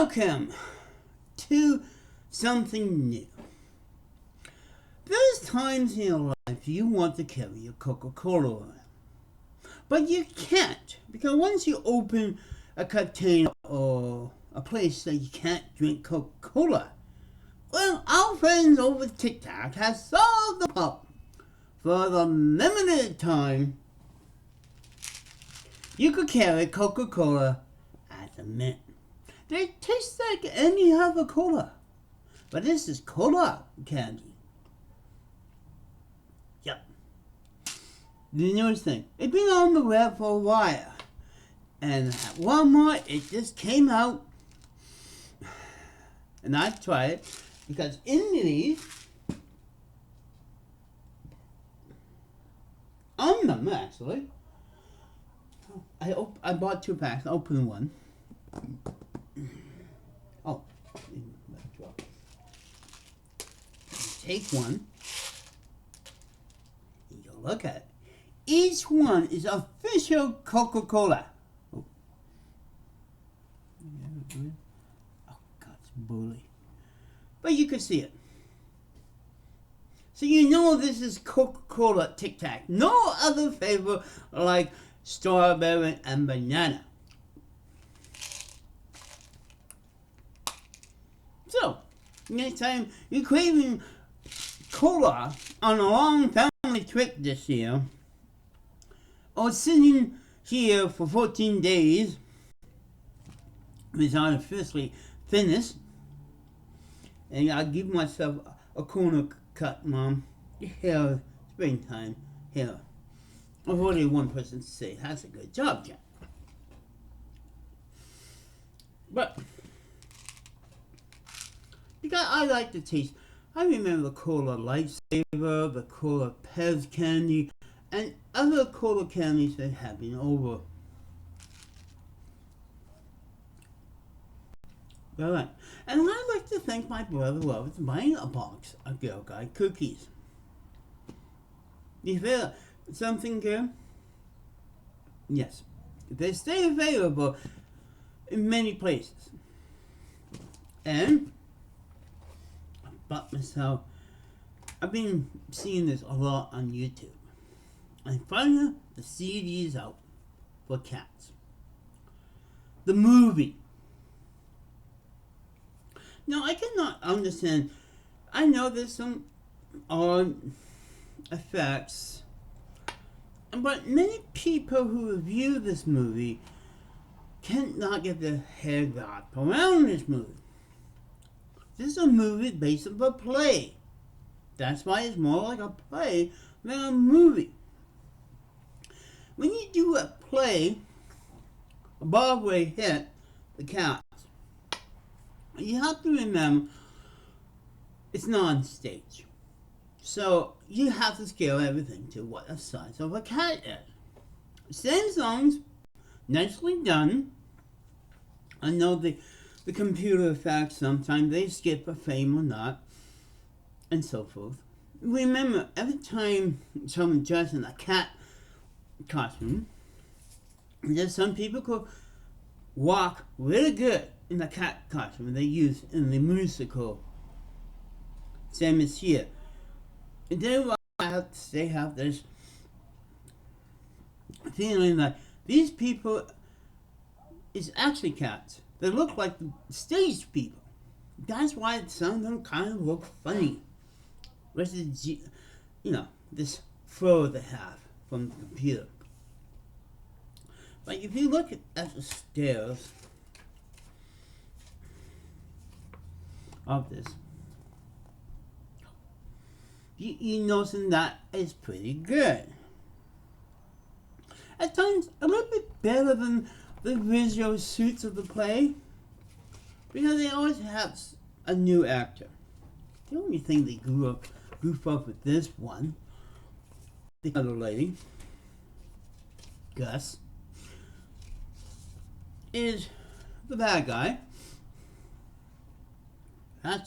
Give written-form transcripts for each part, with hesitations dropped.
Welcome to something new. There's times in your life you want to carry a Coca-Cola around, but you can't, because once you open a container or a place that you can't drink Coca-Cola, well, our friends over TikTok have solved the problem. For the limited time, you could carry Coca-Cola as a mint. They taste like any other cola, but this is cola candy. Yep. The newest thing. It's been on the web for a while, and at Walmart it just came out, and I tried it because in these, on them actually, I bought 2 packs. I opened one. Oh, take one. You look at it. Each one is official Coca-Cola. Oh, God, it's bully. But you can see it. So you know this is Coca-Cola Tic Tac. No other flavor like strawberry and banana. So, next time you're craving cola on a long family trip this year, or sitting here for 14 days is artificially finished, and I'll give myself a corner cut, Mom. Here, springtime, here. I've already one person to say, that's a good job, Jack. But because I like the taste. I remember the Cola Lifesaver, the Cola Pez candy, and other Cola candies that have been over. Alright, and I'd like to thank my brother Robert for buying a box of Girl Guide cookies. You feel something good? Yes. They stay available in many places. And but myself, I've been seeing this a lot on YouTube. I finally the CDs out for cats. The movie. Now I cannot understand. I know there's some odd effects, but many people who review this movie cannot get their head wrapped around this movie. This is a movie based on a play. That's why it's more like a play than a movie. When you do a play, a Broadway hit, the Cats, you have to remember it's not on stage. So you have to scale everything to what the size of a cat is. Same songs, nicely done. I know the computer effects, sometimes they skip a frame or not, and so forth. Remember, every time someone dresses in a cat costume, there's some people who walk really good in the cat costume they use in the musical. Same as here. And they have this feeling that these people is actually cats. They look like stage people. That's why some of them kind of look funny. Versus, this fur they have from the computer. But if you look at the stairs of this, you notice that it's pretty good. At times, a little bit better than the visual suits of the play, because they always have a new actor. The only thing they goof up with this one, the other lady, Gus, is the bad guy. I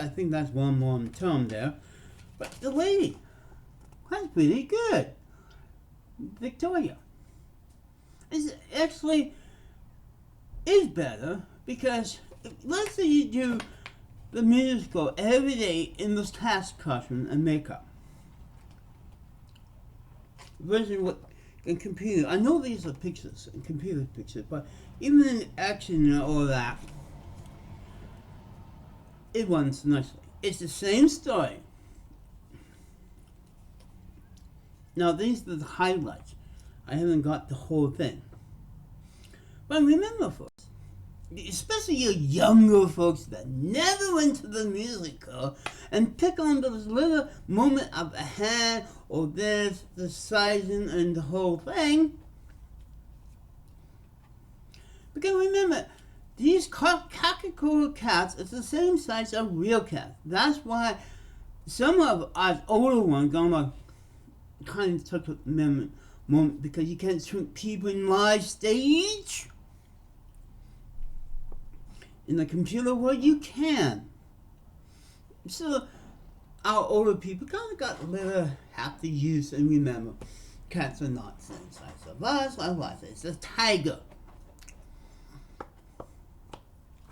think that's one more term there. But the lady, that's pretty good. Victoria is actually is better because let's say you do the musical every day in this cast costume and makeup. Versus what in computer. I know these are pictures, computer pictures, but even in action and all that, it runs nicely. It's the same story. Now these are the highlights. I haven't got the whole thing. But remember, folks, especially you younger folks that never went to the musical and pick on those little moment of a hand or this, the sizing and the whole thing. Because remember, these cockatiel cats is the same size as real cats. That's why some of us older ones gonna kind of took a moment because you can't shrink people in live stage. In the computer world, you can. So, our older people kind of got a little have to use and remember, cats are not the same size of us. Otherwise, it's a tiger.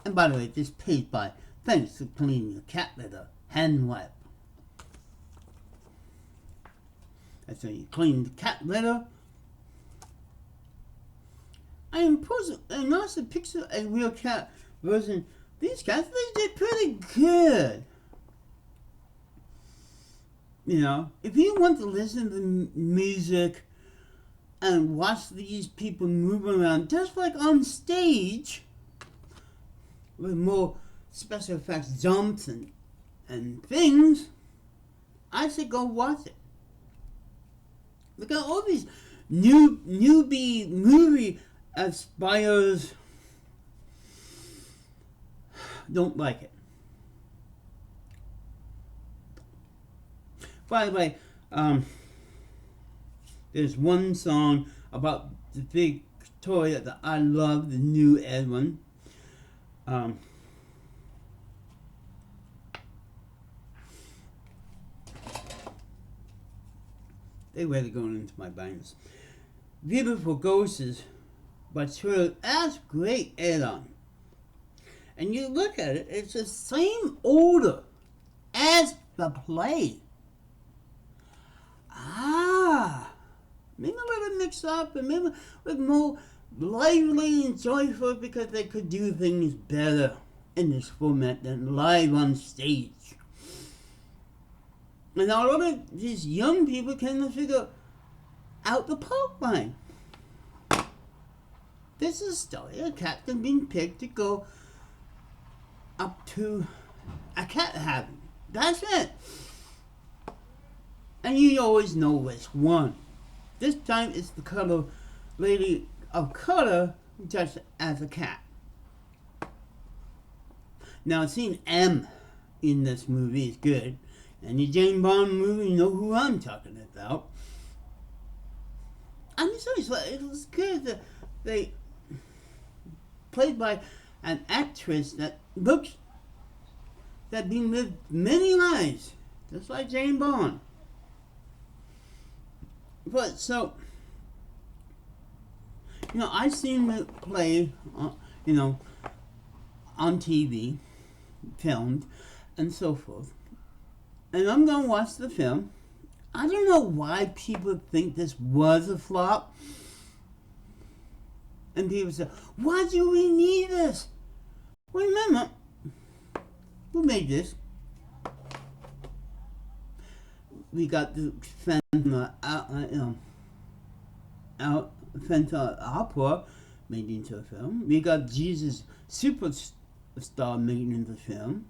And by the way, this paid by thanks to cleaning your cat litter hand wipe. That's how you clean the cat litter. I am posting and also picture a real cat version. These cats, they did pretty good. You know, if you want to listen to music and watch these people move around just like on stage with more special effects jumps and things, I say go watch it. Look at all these newbie movie aspires don't like it. By the way, there's one song about the big toy that I love, the new Ed one. They were going into my bangers. Beautiful Ghosts, but sure, that's great add-on. And you look at it, it's the same order as the play. Maybe a little mixed up and maybe with more lively and joyful because they could do things better in this format than live on stage. And a lot of these young people can't figure out the plot line. This is a story of a captain being picked to go up to a cat heaven. That's it. And you always know which one. This time it's the color lady of color dressed as a cat. Now seeing M in this movie is good. And the James Bond movie, you know who I'm talking about. I'm sorry, it was good that they played by an actress that looks that been lived many lives, just like James Bond. But so, you know, I've seen it play, you know, on TV, filmed, and so forth. And I'm going to watch the film. I don't know why people think this was a flop. And people say, why do we need this? Well, remember, who made this? We got the Phantom Opera made into a film. We got Jesus Superstar made into a film.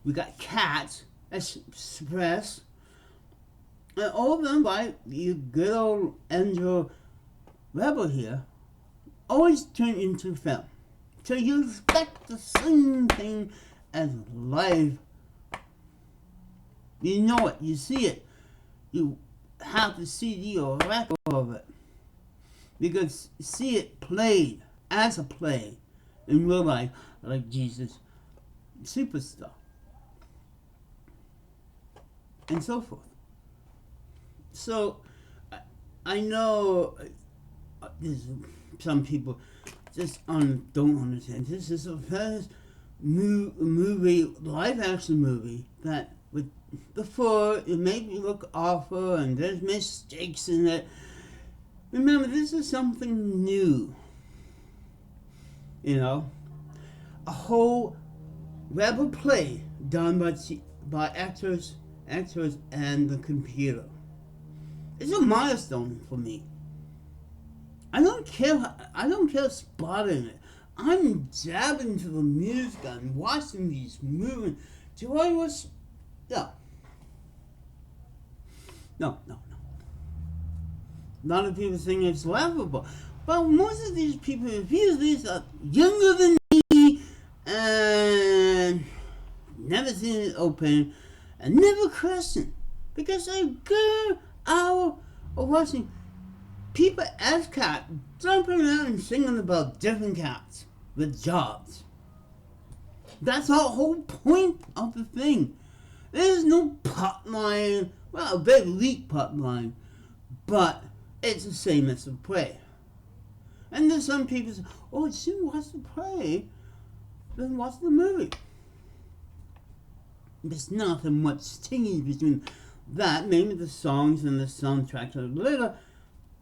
We got Cats Express, and all of them by you good old Angel Rebel here, always turn into film. So you expect the same thing as live. You know it, you see it. You have the CD or record of it. Because see it played as a play in real life, like Jesus Superstar. And so forth. So, I know there's some people just don't understand. This is the first movie, live action movie, that with before it made me look awful and there's mistakes in it. Remember, this is something new. You know, a whole rebel play done by actors and the computer. It's a milestone for me. I don't care spotting it. I'm jabbing to the music and watching these movies. Do I was no. A lot of people think it's laughable. But most of these people who review these are younger than me and never seen it open and never question. Because a good hour of watching people as cats jumping around and singing about different cats with jobs. That's the whole point of the thing. There's no plot line, well, a very weak plot line, but it's the same as the play. And then some people say, oh, you shouldn't watch the play, then watch the movie. There's nothing much stinging between that. Maybe the songs and the soundtracks are a little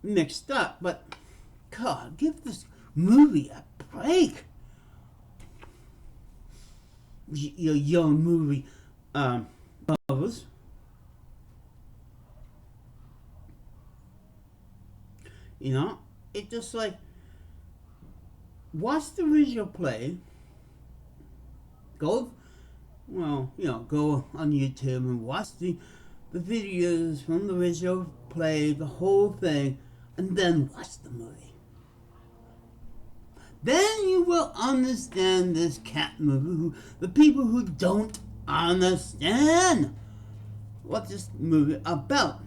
mixed up, but God, give this movie a break. Your young movie lovers. You know, it just like, watch the original play. Go on YouTube and watch the videos from the original play, the whole thing, and then watch the movie. Then you will understand this cat movie. The people who don't understand what this movie about.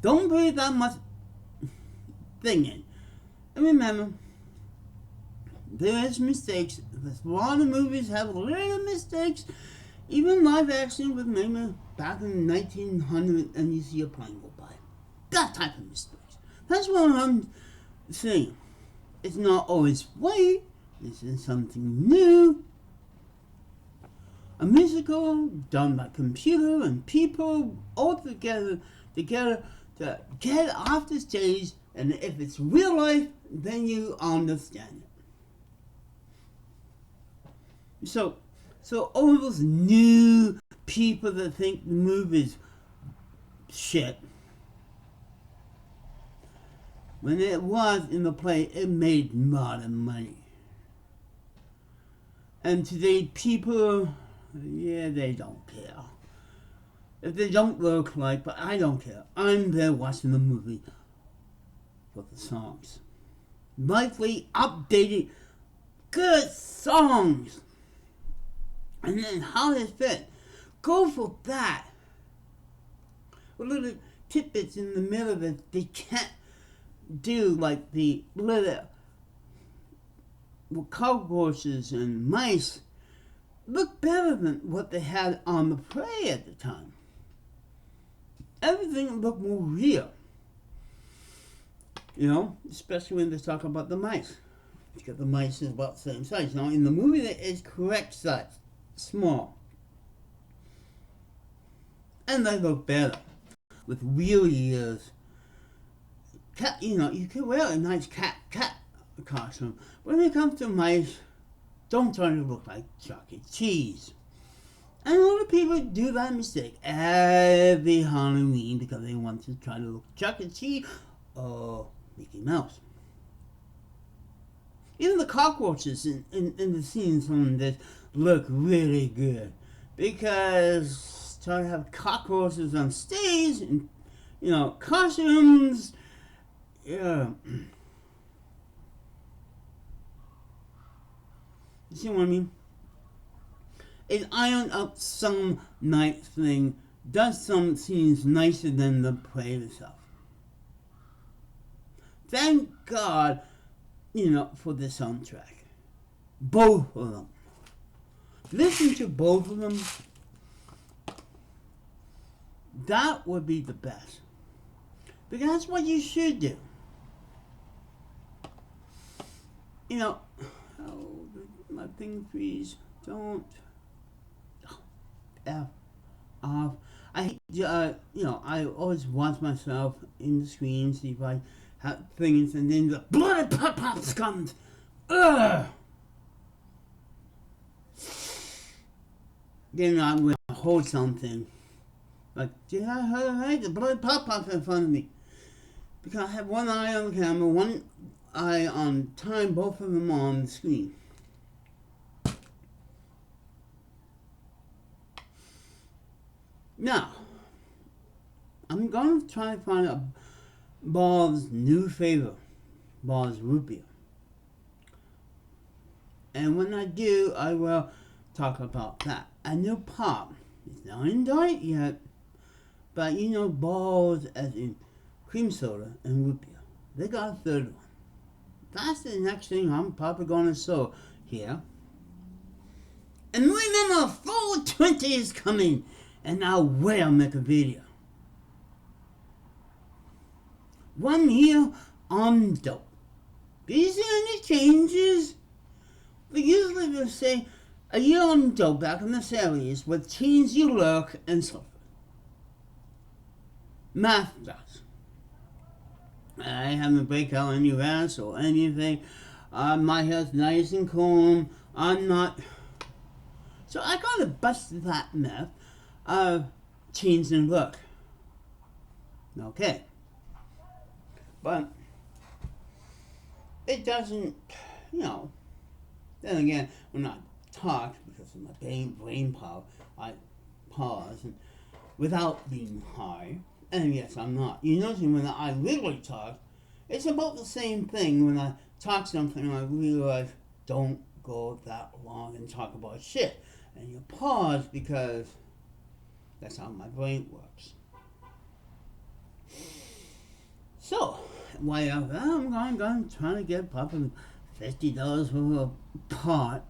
Don't put that much thing in. And remember, there is mistakes. A lot of movies have little mistakes. Even live action with maybe back in 1900 and you see a plane go by. That type of mistakes. That's what I'm saying. It's not always right. This is something new. A musical done by computer and people all together to get it off the stage. And if it's real life, then you understand it. So all those new people that think the movie's shit, when it was in the play, it made a lot of money. And today, people, they don't care. If they don't look like, but I don't care. I'm there watching the movie for the songs. Lively, updated, good songs. And then how they fit. Go for that. With little tidbits in the middle of it, they can't do like the little cockroaches and mice look better than what they had on the play at the time. Everything looked more real. You know, especially when they talk about the mice. Because the mice is about the same size. Now in the movie it is correct size. Small. And they look better. With real ears. Cat, you can wear a nice cat costume. But when it comes to mice, don't try to look like Chuck E. Cheese. And a lot of people do that mistake every Halloween because they want to try to look Chuck E. Cheese or Mickey Mouse. Even the cockroaches in the scenes from this look really good. Because trying to have cockroaches on stage and, costumes, yeah. You see what I mean? It ironed up some nice thing, does some scenes nicer than the play itself. Thank God, for the soundtrack. Both of them. Listen to both of them. That would be the best. Because that's what you should do. You know, oh, my thing freeze. Don't. F off. I hate, I always watch myself in the screen, see if I have things, and then the blood pops comes. Ugh! Then I'm going to hold something. Like, did I hurt it right? The blood pops in front of me. Because I have one eye on the camera, one eye on time, both of them on the screen. Now, I'm going to try to find out Bob's new favorite, Bob's root beer. And when I do, I will talk about that. A new pop. It's not in diet yet, but you know Bob's as in cream soda and root beer. They got a third one. That's the next thing I'm probably going to show here. And remember, 420 is coming. And I will make a video. 1 year on dope. Do you see any changes? They usually will say a year on dope back in the 70s would change your look and so forth. Math does. I haven't break out any rats or anything. My hair's nice and combed. I'm not. So I gotta bust that myth. Change in look. Okay. But it doesn't, then again, when I talk, because of my brain power, I pause and without being high. And yes, I'm not. You notice when I literally talk, it's about the same thing. When I talk something, I realize don't go that long and talk about shit. And you pause because that's how my brain works. So, while I'm going to try to get probably $50 for a pot.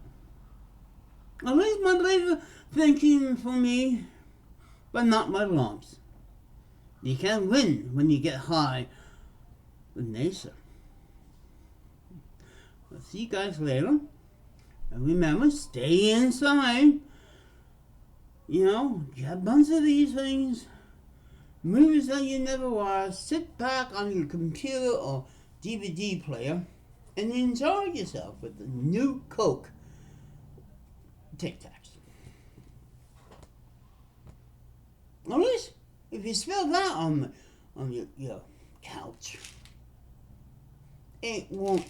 At least my brain thinking for me, but not my lumps. You can't win when you get high with nature. I'll see you guys later. And remember, stay inside. Get a bunch of these things. Movies that you never watched. Sit back on your computer or DVD player and enjoy yourself with the new Coke Tic Tacs. At least if you spill that on your couch, it won't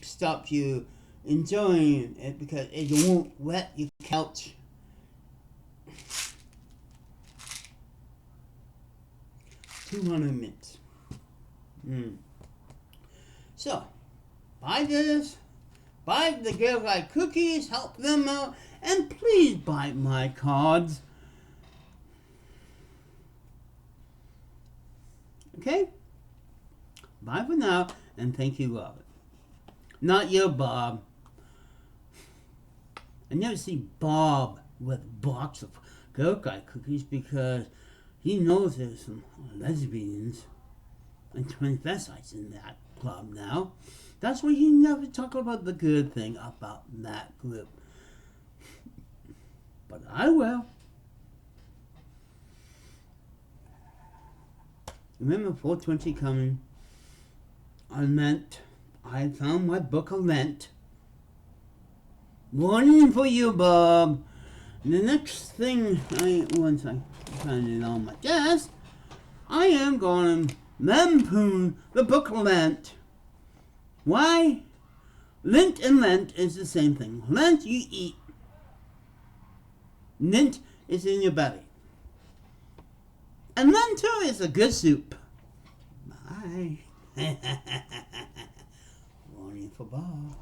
stop you enjoying it because it won't wet your couch. 200 minutes. So, buy this, buy the Girl Guide cookies, help them out, and please buy my cards. Okay? Bye for now, and thank you, Robert. Not your Bob. I never see Bob with a box of Girl Guide cookies because he knows there's some lesbians and transvestites in that club now. That's why he never talk about the good thing about that group. But I will. Remember 420 coming. I found my book of Lent. Warning for you, Bob. The next thing, once I find it on my desk, I am going to lampoon the book of Lent. Why? Lent and Lent is the same thing. Lent you eat. Lent is in your belly. And Lent too is a good soup. Bye. Warning for Bob.